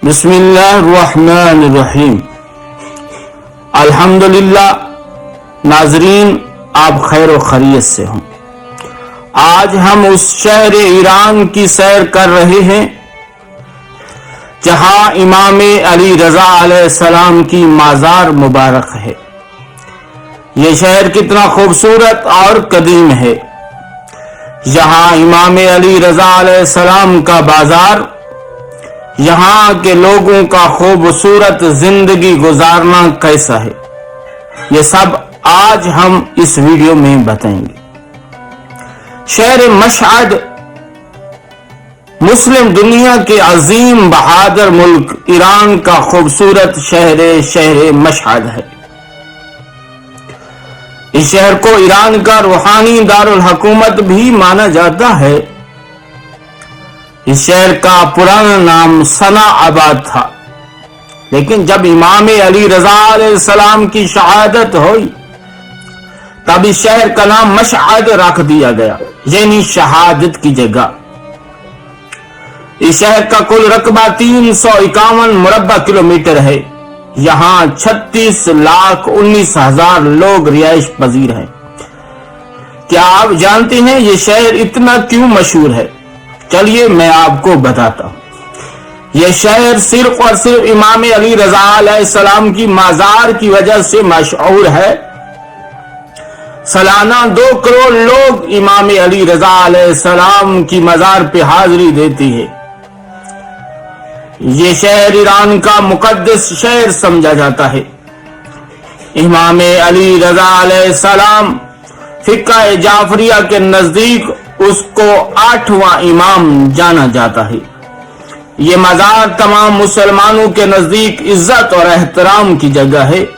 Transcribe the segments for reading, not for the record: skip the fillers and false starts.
बिस्मिल्लाहिर्रहमानिर्रहीम। अल्हम्दुलिल्लाह। नाजरीन, आप खैर खैरियत से हों। आज हम उस शहर ईरान की सैर कर रहे हैं जहां इमाम अली रजा अलैहिस्सलाम की माजार मुबारक है। ये शहर कितना खूबसूरत और कदीम है। यहाँ इमाम अली रजा अलैहिस्सलाम का बाजार, यहाँ के लोगों का खूबसूरत जिंदगी गुजारना कैसा है, ये सब आज हम इस वीडियो में बताएंगे। शहर मशहद मुस्लिम दुनिया के अजीम बहादुर मुल्क ईरान का खूबसूरत शहर मशहद है। इस शहर को ईरान का रूहानी दारुल हुकूमत भी माना जाता है। इस शहर का पुराना नाम सना आबाद था, लेकिन जब इमाम अली रजा अलैहिस्सलाम की शहादत हुई तब इस शहर का नाम मशहद रख दिया गया, यानी शहादत की जगह। इस शहर का कुल रकबा 351 मुरब्बा किलोमीटर है। यहाँ 36,19,000 लोग रिहाइश पजीर हैं। क्या आप जानते हैं ये शहर इतना क्यों मशहूर है? चलिए मैं आपको बताता हूं। यह शहर सिर्फ और सिर्फ इमाम अली रजा अलैहिस्सलाम की माजार की वजह से मशहूर है। सालाना 2 करोड़ लोग इमाम अली रजा अलैहिस्सलाम की मजार पे हाजिरी देते हैं। ये शहर ईरान का मुकद्दस शहर समझा जाता है। इमाम अली रजा अलैहिस्सलाम फिक्का जाफरिया के नजदीक उसको 8वां इमाम जाना जाता है। ये मजार तमाम मुसलमानों के नजदीक इज्जत और एहतराम की जगह है।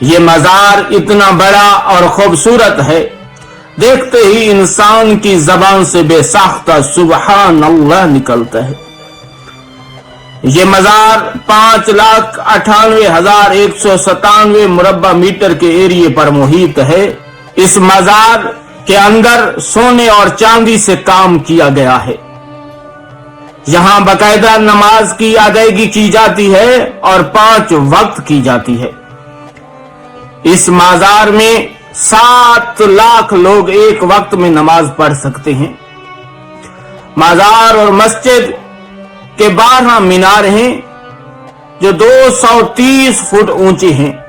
ये मजार इतना बड़ा और खूबसूरत है, देखते ही इंसान की जबान से बेसाख्ता सुबहान अल्लाह निकलता है। ये मजार 5,98,197 मुरब्बा मीटर के एरिए पर मुहित है। इस मजार के अंदर सोने और चांदी से काम किया गया है। यहाँ बाकायदा नमाज की अदायगी की जाती है और 5 वक्त की जाती है। इस मजार में 7 लाख लोग एक वक्त में नमाज पढ़ सकते हैं। मजार और मस्जिद के 12 मीनार हैं जो 230 फुट ऊंचे हैं।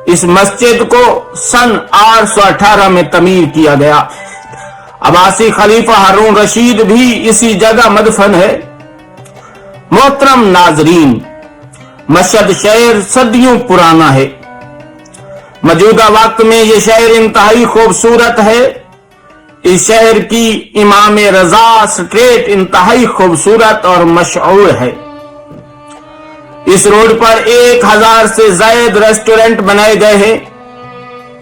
इस मस्जिद को सन 818 में तमीर किया गया। अब्बासी खलीफा हारून रशीद भी इसी जगह मदफन है। मोहतरम नाजरीन, मशहद शहर सदियों पुराना है। मौजूदा वक्त में यह शहर इंतहाई खूबसूरत है। इस शहर की इमाम रजा स्ट्रीट इंतहाई खूबसूरत और मशहूर है। इस रोड पर 1000 से ज्यादा रेस्टोरेंट बनाए गए हैं।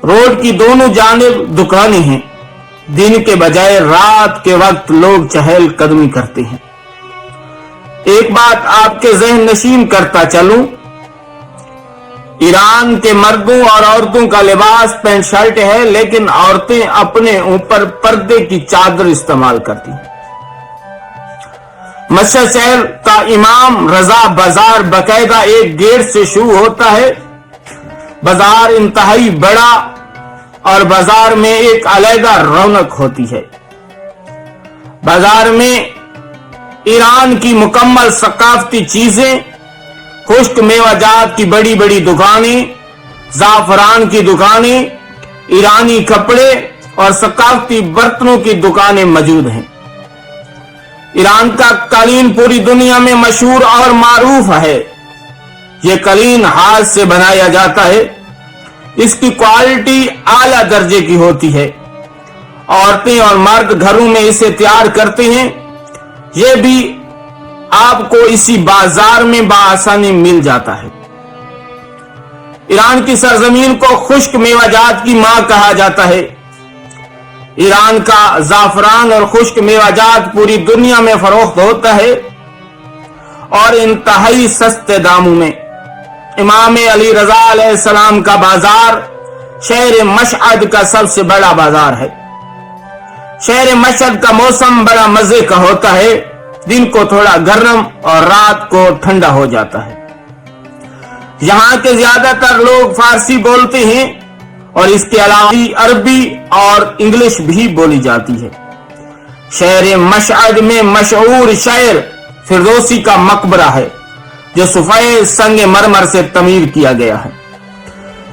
रोड की दोनों जानिब दुकानें हैं। दिन के बजाय रात के वक्त लोग चहल कदमी करते हैं। एक बात आपके जहन नशीन करता चलूं, ईरान के मर्दों और औरतों का लिबास पैंट शर्ट है, लेकिन औरतें अपने ऊपर पर्दे की चादर इस्तेमाल करती हैं। मशहद शहर का इमाम रजा बाजार बाकायदा एक गेट से शुरू होता है। बाजार इंतहाई बड़ा और बाजार में एक अलग रौनक होती है। बाजार में ईरान की मुकम्मल सकाफती चीजें, खुश्क मेवाजात की बड़ी बड़ी दुकानें, जाफरान की दुकानें, ईरानी कपड़े और सकाफती बर्तनों की दुकानें मौजूद हैं। ईरान का कालीन पूरी दुनिया में मशहूर और मारूफ है। यह कालीन हाथ से बनाया जाता है। इसकी क्वालिटी आला दर्जे की होती है। औरतें और मर्द घरों में इसे तैयार करते हैं। यह भी आपको इसी बाजार में बआसानी मिल जाता है। ईरान की सरजमीन को खुश्क मेवाजात की मां कहा जाता है। ईरान का जाफरान और खुश्क मेवाजात पूरी दुनिया में फरोख्त होता है और इंतहाई सस्ते दामों में। इमाम अली रजा अलैहिस्सलाम का बाजार शहर मशहद का सबसे बड़ा बाजार है। शहर मशहद का मौसम बड़ा मजे का होता है। दिन को थोड़ा गर्म और रात को ठंडा हो जाता है। यहाँ के ज्यादातर लोग फारसी बोलते हैं और इसके अलावा अरबी और इंग्लिश भी बोली जाती है। शहर मशहद में मशहूर शायर फिरदौसी का मकबरा है जो सफेद संगमरमर से तमीर किया गया है।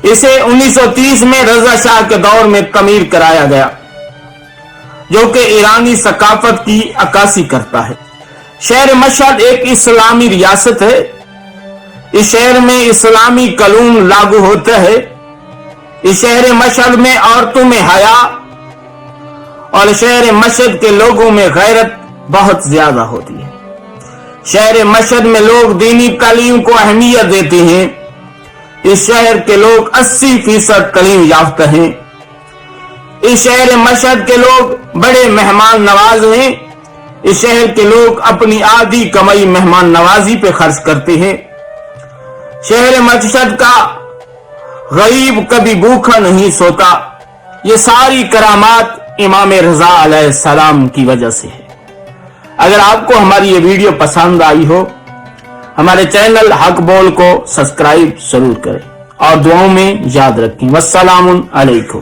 इसे 1930 में रजा शाह के दौर में तमीर कराया गया, जो कि ईरानी सकाफत की अक्कासी करता है। शहर मशहद एक इस्लामी रियासत है। इस शहर में इस्लामी कानून लागू होता है। इस शहर मशहद में औरतों में हया और शहर मशहद के लोगों में गैरत बहुत ज्यादा होती है। शहर मशहद में लोग दीनी तालीम को अहमियत देते हैं। इस शहर के लोग 80% तालीम याफ्ता हैं। इस शहर मशहद के लोग बड़े मेहमान नवाज हैं। इस शहर के लोग अपनी आधी कमाई मेहमान नवाजी पे खर्च करते हैं। शहर मशहद का गरीब कभी भूखा नहीं सोता। ये सारी करामात इमाम रजा अलैहिस्सलाम की वजह से है। अगर आपको हमारी ये वीडियो पसंद आई हो, हमारे चैनल हक बोल को सब्सक्राइब जरूर करें और दुआओं में याद रखें। वस्सलामुन अलैकुम।